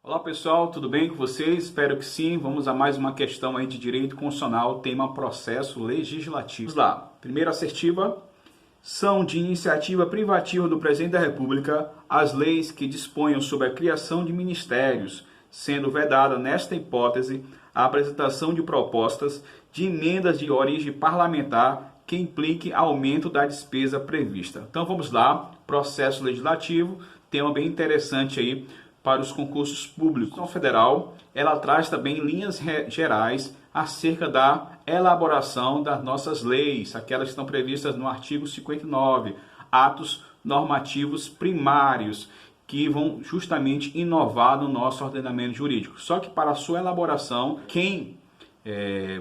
Olá pessoal, tudo bem com vocês? Espero que sim. Vamos a mais uma questão aí de direito constitucional, tema processo legislativo. Vamos lá. Primeira assertiva. São de iniciativa privativa do Presidente da República as leis que disponham sobre a criação de ministérios, sendo vedada nesta hipótese a apresentação de propostas de emendas de origem parlamentar que implique aumento da despesa prevista. Então vamos lá, processo legislativo, tema bem interessante aí para os concursos públicos. A Constituição Federal, ela traz também linhas gerais acerca da elaboração das nossas leis, aquelas que estão previstas no artigo 59, atos normativos primários, que vão justamente inovar no nosso ordenamento jurídico. Só que para a sua elaboração, quem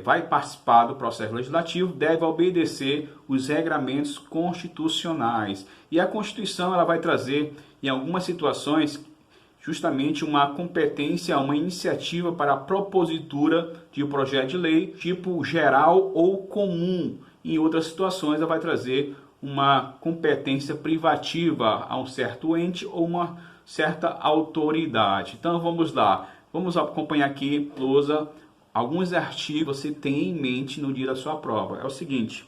vai participar do processo legislativo deve obedecer os regramentos constitucionais. E a Constituição ela vai trazer, em algumas situações, justamente uma competência, uma iniciativa para a propositura de um projeto de lei, tipo geral ou comum. Em outras situações, ela vai trazer uma competência privativa a um certo ente ou uma certa autoridade. Então, vamos lá. Vamos acompanhar aqui, lousa, alguns artigos que você tem em mente no dia da sua prova. É o seguinte,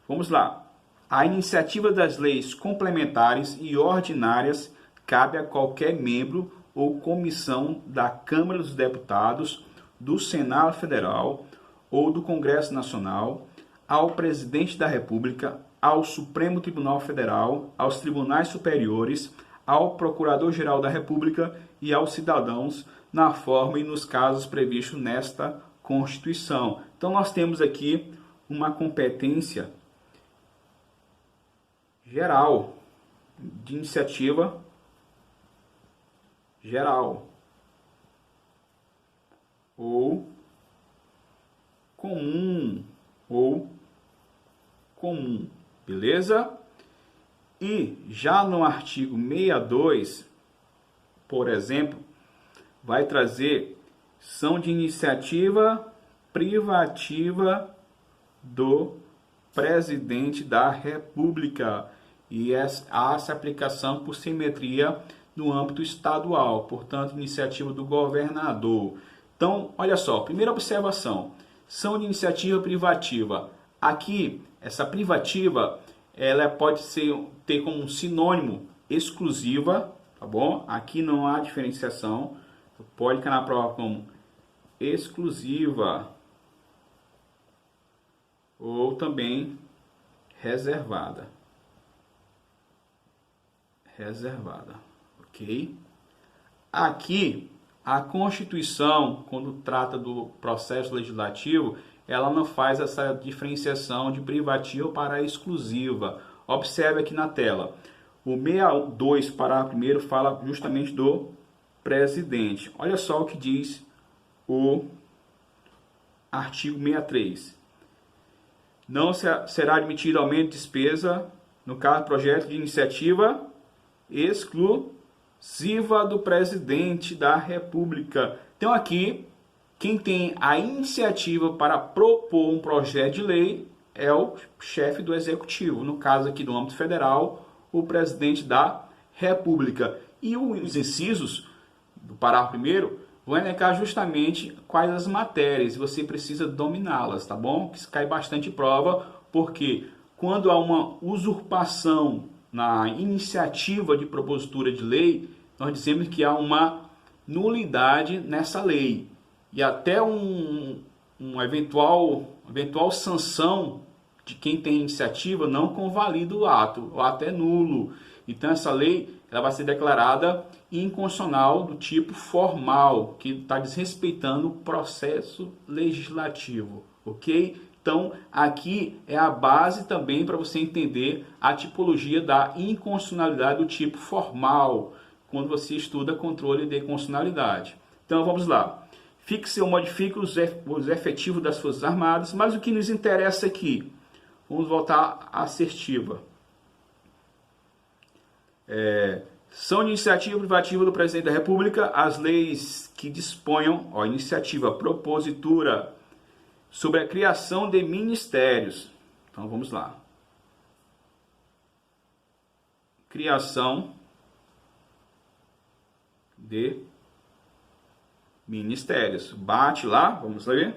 vamos lá. A iniciativa das leis complementares e ordinárias cabe a qualquer membro ou comissão da Câmara dos Deputados, do Senado Federal ou do Congresso Nacional, ao Presidente da República, ao Supremo Tribunal Federal, aos tribunais superiores, ao Procurador-Geral da República e aos cidadãos, na forma e nos casos previstos nesta Constituição. Então, nós temos aqui uma competência geral, de iniciativa geral ou comum, beleza? E já no artigo 62, por exemplo, vai trazer são de iniciativa privativa do Presidente da República e há essa aplicação por simetria no âmbito estadual, portanto, iniciativa do governador. Então, olha só, primeira observação, são de iniciativa privativa. Aqui, essa privativa, ela pode ter como um sinônimo exclusiva, tá bom? Aqui não há diferenciação, pode cair na prova como exclusiva ou também reservada. Ok? Aqui, a Constituição, quando trata do processo legislativo, ela não faz essa diferenciação de privativa para exclusiva. Observe aqui na tela. O 62, parágrafo 1º, fala justamente do presidente. Olha só o que diz o artigo 63. Não será admitido aumento de despesa no caso de projeto de iniciativa exclusiva do Presidente da República. Então aqui, quem tem a iniciativa para propor um projeto de lei é o chefe do Executivo, no caso aqui do âmbito federal, o Presidente da República. E os incisos do parágrafo 1º vão elencar justamente quais as matérias, você precisa dominá-las, tá bom? Isso cai bastante prova, porque quando há uma usurpação na iniciativa de propositura de lei, nós dizemos que há uma nulidade nessa lei. E até uma eventual sanção de quem tem iniciativa não convalida o ato é nulo. Então essa lei ela vai ser declarada inconstitucional do tipo formal, que está desrespeitando o processo legislativo, ok? Então, aqui é a base também para você entender a tipologia da inconstitucionalidade do tipo formal, quando você estuda controle de constitucionalidade. Então, vamos lá. Fixe ou modifique os efetivos das Forças Armadas, mas o que nos interessa aqui, vamos voltar à assertiva. São de iniciativa privativa do Presidente da República as leis que disponham, iniciativa propositura, sobre a criação de ministérios. Então vamos lá. Criação de ministérios. Bate lá, vamos ver.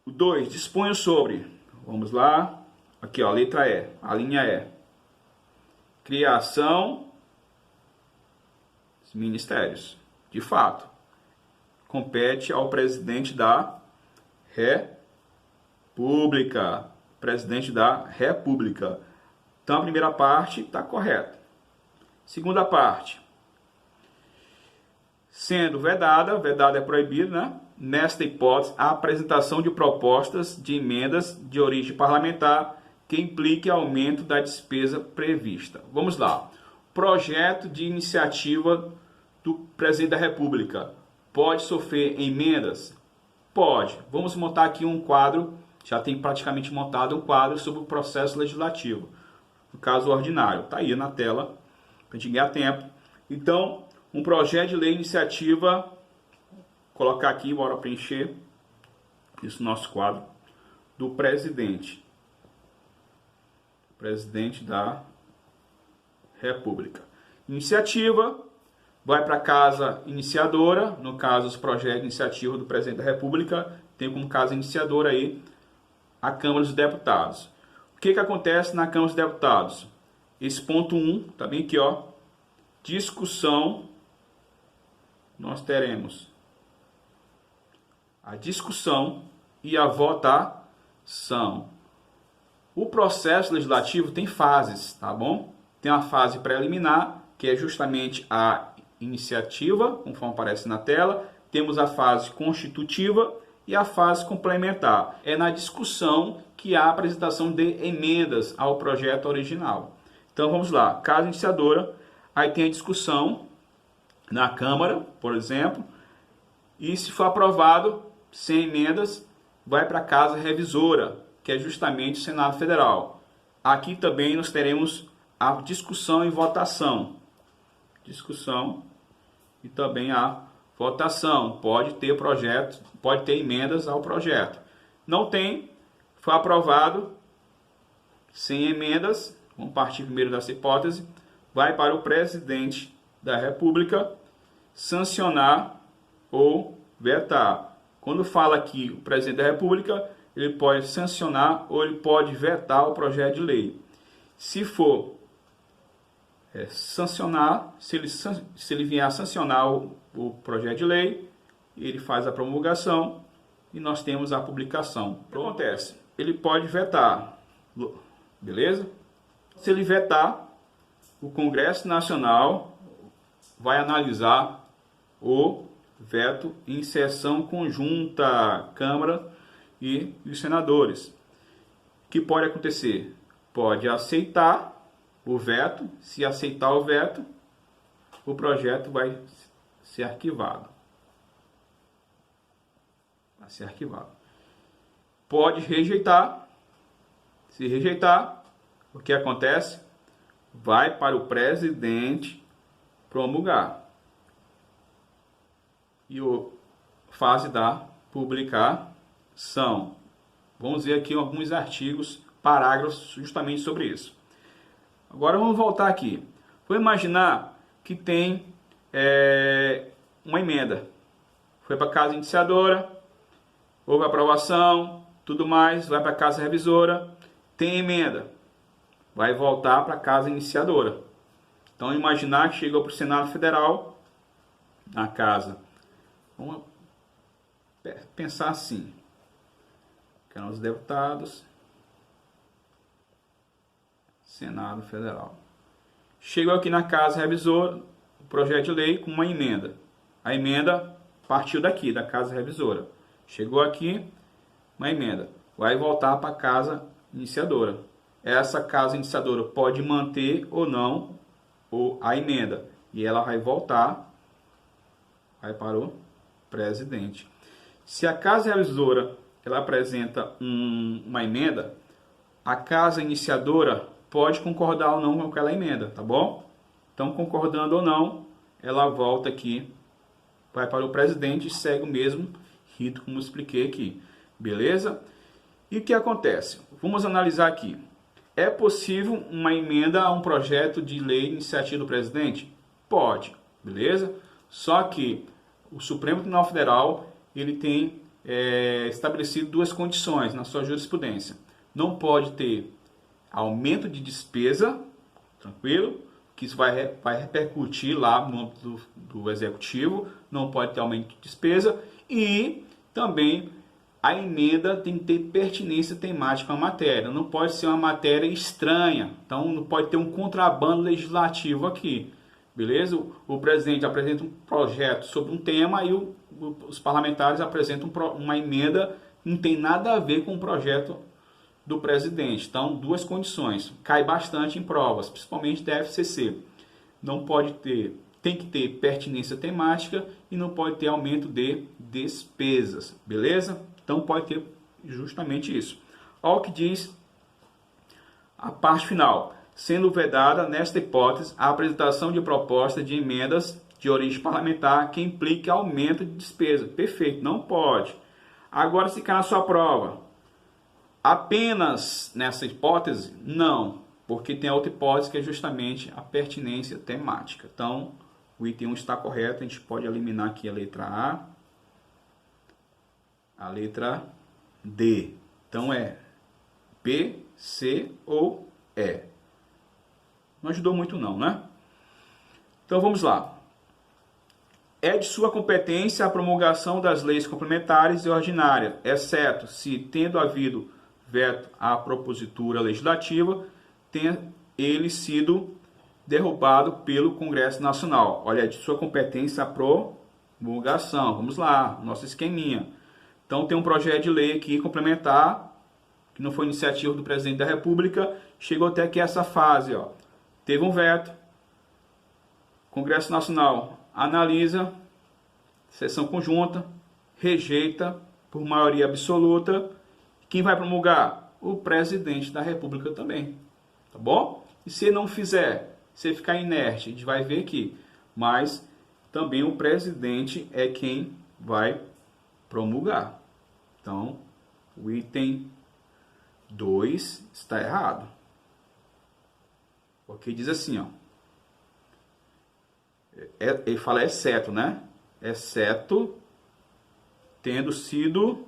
O 2, disponho sobre, vamos lá, aqui ó, letra E, a linha E. Criação dos ministérios. De fato, compete ao presidente da República. Presidente da República. Então a primeira parte está correta. Segunda parte. Sendo vedada é proibido, né? Nesta hipótese, a apresentação de propostas de emendas de origem parlamentar que implique aumento da despesa prevista. Vamos lá. Projeto de iniciativa do presidente da República pode sofrer emendas? Pode. Vamos montar aqui um quadro, já tem praticamente montado um quadro sobre o processo legislativo. No caso ordinário, está aí na tela, para a gente ganhar tempo. Então, um projeto de lei iniciativa, colocar aqui, bora preencher isso no nosso quadro, do presidente. Presidente da República. Iniciativa, vai para a casa iniciadora, no caso, os projetos de iniciativa do presidente da República, tem como casa iniciadora aí a Câmara dos Deputados. O que acontece na Câmara dos Deputados? Esse ponto 1, tá bem aqui, ó, discussão, nós teremos a discussão e a votação. O processo legislativo tem fases, tá bom? Tem a fase preliminar, que é justamente a iniciativa, conforme aparece na tela. Temos a fase constitutiva e a fase complementar. É na discussão que há a apresentação de emendas ao projeto original. Então vamos lá, casa iniciadora, aí tem a discussão na Câmara, por exemplo, e se for aprovado, sem emendas, vai para a casa revisora, que é justamente o Senado Federal. Aqui também nós teremos a discussão e votação. Discussão e também a votação. Pode ter projeto, pode ter emendas ao projeto. Não tem, foi aprovado, sem emendas, vamos partir primeiro dessa hipótese, vai para o presidente da República sancionar ou vetar. Quando fala aqui o presidente da República, ele pode sancionar ou ele pode vetar o projeto de lei. Se for sancionar, se ele vier a sancionar o projeto de lei, ele faz a promulgação e nós temos a publicação. O que acontece? Ele pode vetar, beleza? Se ele vetar, o Congresso Nacional vai analisar o veto em sessão conjunta, Câmara e os senadores. O que pode acontecer? Pode aceitar o veto. Se aceitar o veto, o projeto vai ser arquivado. Vai ser arquivado. Pode rejeitar. Se rejeitar, o que acontece? Vai para o presidente promulgar. E a fase da publicação. Vamos ver aqui alguns artigos, parágrafos justamente sobre isso. Agora vamos voltar aqui. Vou imaginar que tem uma emenda. Foi para a casa iniciadora, houve aprovação, tudo mais, vai para a casa revisora, tem emenda. Vai voltar para a casa iniciadora. Então imaginar que chegou para o Senado Federal, na casa. Vamos pensar assim. Câmara dos Deputados, Senado Federal. Chegou aqui na casa revisora, o projeto de lei com uma emenda. A emenda partiu daqui, da casa revisora. Chegou aqui, uma emenda. Vai voltar para a casa iniciadora. Essa casa iniciadora pode manter ou não a emenda. E ela vai voltar, vai para o presidente. Se a casa revisora ela apresenta uma emenda, a casa iniciadora pode concordar ou não com aquela emenda, tá bom? Então, concordando ou não, ela volta aqui, vai para o presidente e segue o mesmo rito como eu expliquei aqui, beleza? E o que acontece? Vamos analisar aqui. É possível uma emenda a um projeto de lei de iniciativa do presidente? Pode, beleza? Só que o Supremo Tribunal Federal ele tem estabelecido duas condições na sua jurisprudência. Não pode ter aumento de despesa, tranquilo, que isso vai repercutir lá no âmbito do executivo, não pode ter aumento de despesa, e também a emenda tem que ter pertinência temática à matéria, não pode ser uma matéria estranha, então não pode ter um contrabando legislativo aqui, beleza? O presidente apresenta um projeto sobre um tema e os parlamentares apresentam uma emenda que não tem nada a ver com o projeto do presidente. Então, duas condições. Cai bastante em provas, principalmente da FCC. Não pode ter, tem que ter pertinência temática e não pode ter aumento de despesas, beleza? Então, pode ter justamente isso. Olha o que diz a parte final. Sendo vedada, nesta hipótese, a apresentação de proposta de emendas de origem parlamentar que implique aumento de despesa. Perfeito, não pode. Agora, se cai na sua prova, apenas nessa hipótese? Não, porque tem a outra hipótese que é justamente a pertinência temática. Então, o item 1 está correto, a gente pode eliminar aqui a letra A letra D. Então, é B, C ou E. Não ajudou muito não, né? Então, vamos lá. É de sua competência a promulgação das leis complementares e ordinárias, exceto se, tendo havido veto à propositura legislativa, tenha ele sido derrubado pelo Congresso Nacional. Olha, é de sua competência a promulgação. Vamos lá, nosso esqueminha. Então, tem um projeto de lei aqui complementar, que não foi iniciativa do presidente da República, chegou até aqui essa fase, ó. Teve um veto, Congresso Nacional analisa, sessão conjunta, rejeita por maioria absoluta. Quem vai promulgar? O presidente da República também, tá bom? E se não fizer, se ficar inerte, a gente vai ver aqui, mas também o presidente é quem vai promulgar. Então, o item 2 está errado. Porque diz assim, ó. Ele fala exceto, né? Exceto tendo sido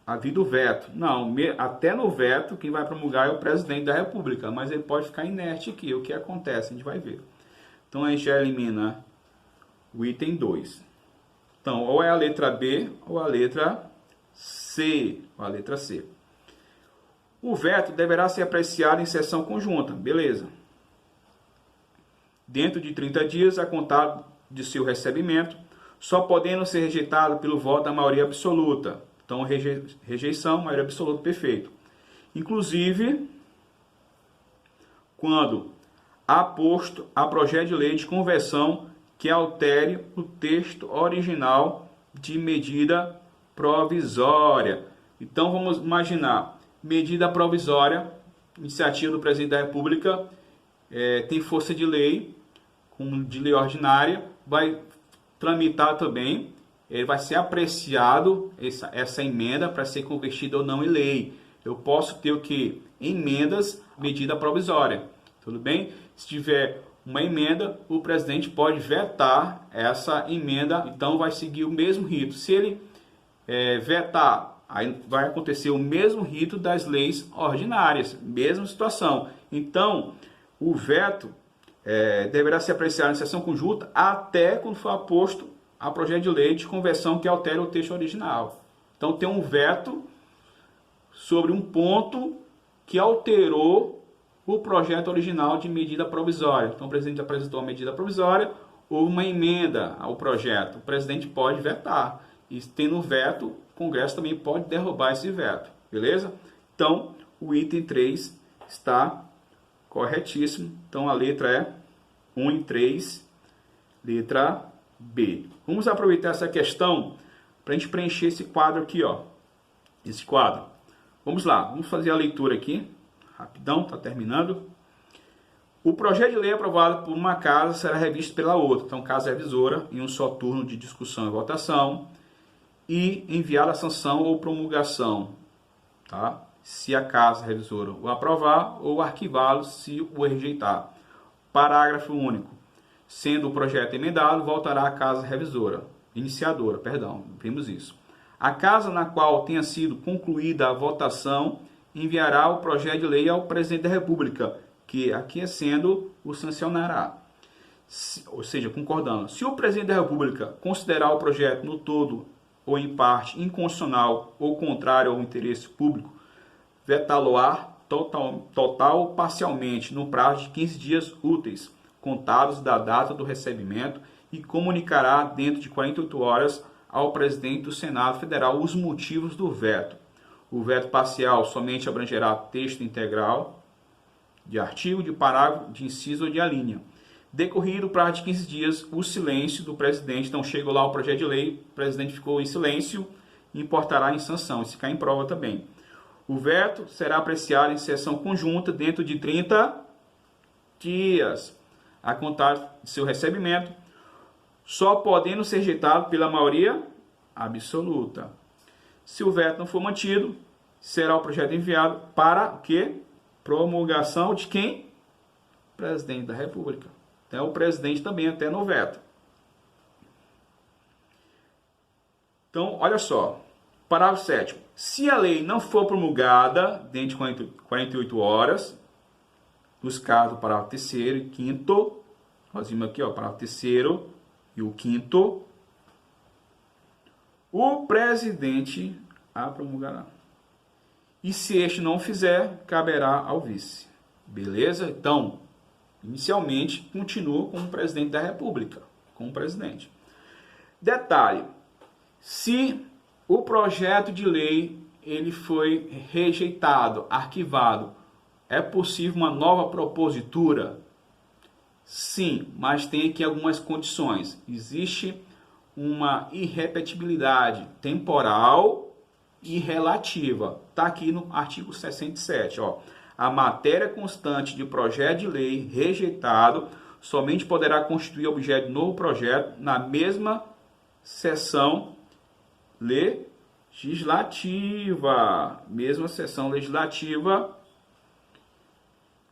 havido veto. Não, até no veto, quem vai promulgar é o presidente da República, mas ele pode ficar inerte aqui. O que acontece? A gente vai ver. Então, a gente já elimina o item 2. Então, ou é a letra B ou a letra C. Ou a letra C. O veto deverá ser apreciado em sessão conjunta. Beleza. Dentro de 30 dias, a contar de seu recebimento, só podendo ser rejeitado pelo voto da maioria absoluta. Então, rejeição, maioria absoluta, perfeito. Inclusive, quando há posto a projeto de lei de conversão que altere o texto original de medida provisória. Então, vamos imaginar, medida provisória, iniciativa do presidente da República, tem força de lei, de lei ordinária, vai tramitar também, vai ser apreciado essa emenda para ser convertida ou não em lei. Eu posso ter o que? Emendas, medida provisória. Tudo bem? Se tiver uma emenda, o presidente pode vetar essa emenda, então vai seguir o mesmo rito. Se ele vetar, aí vai acontecer o mesmo rito das leis ordinárias, mesma situação. Então, o veto deverá ser apreciado em sessão conjunta até quando for aposto a projeto de lei de conversão que altere o texto original. Então, tem um veto sobre um ponto que alterou o projeto original de medida provisória. Então, o presidente apresentou a medida provisória, houve uma emenda ao projeto. O presidente pode vetar. E tendo veto, o Congresso também pode derrubar esse veto. Beleza? Então, o item 3 está corretíssimo. Então, a letra é 1 em 3, letra B. Vamos aproveitar essa questão para a gente preencher esse quadro aqui, ó. Esse quadro. Vamos lá, vamos fazer a leitura aqui. Rapidão, está terminando. O projeto de lei aprovado por uma casa será revisto pela outra. Então, casa revisora, em um só turno de discussão e votação. E enviada a sanção ou promulgação. Tá? se a Casa Revisora o aprovar, ou arquivá-lo se o rejeitar. Parágrafo único. Sendo o projeto emendado, voltará à Casa Revisora, iniciadora, perdão, vimos isso. A casa na qual tenha sido concluída a votação enviará o projeto de lei ao Presidente da República, que, aquecendo, o sancionará. Ou seja, concordando. Se o Presidente da República considerar o projeto no todo ou em parte inconstitucional ou contrário ao interesse público, vetá-lo-á total ou parcialmente no prazo de 15 dias úteis, contados da data do recebimento, e comunicará dentro de 48 horas ao presidente do Senado Federal os motivos do veto. O veto parcial somente abrangerá texto integral de artigo, de parágrafo, de inciso ou de alínea. Decorrido o prazo de 15 dias, o silêncio do presidente, então chegou lá o projeto de lei, o presidente ficou em silêncio, importará em sanção, isso cai em prova também. O veto será apreciado em sessão conjunta dentro de 30 dias, a contar de seu recebimento, só podendo ser rejeitado pela maioria absoluta. Se o veto não for mantido, será o projeto enviado para o quê? Promulgação de quem? Presidente da República. Então, o presidente também até no veto. Então, olha só. Parágrafo 7º. Se a lei não for promulgada dentro de 48 horas, nos casos do parágrafo 3º e 5º, nós vimos aqui, ó, parágrafo 3º e o 5º, o presidente a promulgará. E se este não fizer, caberá ao vice. Beleza? Então, inicialmente, continua com o presidente da República, com o presidente. Detalhe, se o projeto de lei ele foi rejeitado, arquivado, é possível uma nova propositura? Sim, mas tem aqui algumas condições. Existe uma irrepetibilidade temporal e relativa. Está aqui no artigo 67, ó. A matéria constante de projeto de lei rejeitado somente poderá constituir objeto de novo projeto na mesma sessão legislativa. Mesma sessão legislativa,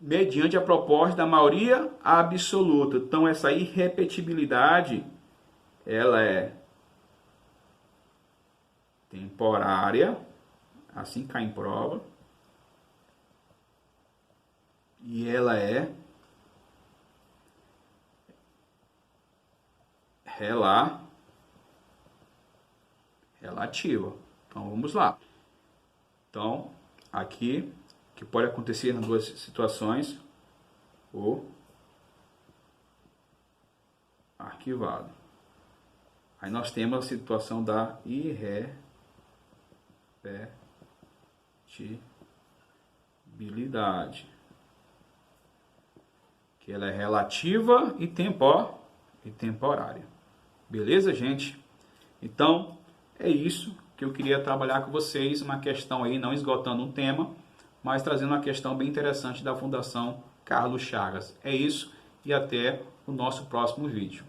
mediante a proposta da maioria absoluta. Então, essa irrepetibilidade, ela é temporária, assim cai em prova, e ela é relativa. Então, vamos lá. Então, aqui, que pode acontecer nas duas situações, o arquivado. Aí nós temos a situação da irrepetibilidade, que ela é relativa e temporária. Beleza, gente? Então, é isso que eu queria trabalhar com vocês, uma questão aí, não esgotando um tema, mas trazendo uma questão bem interessante da Fundação Carlos Chagas. É isso, e até o nosso próximo vídeo.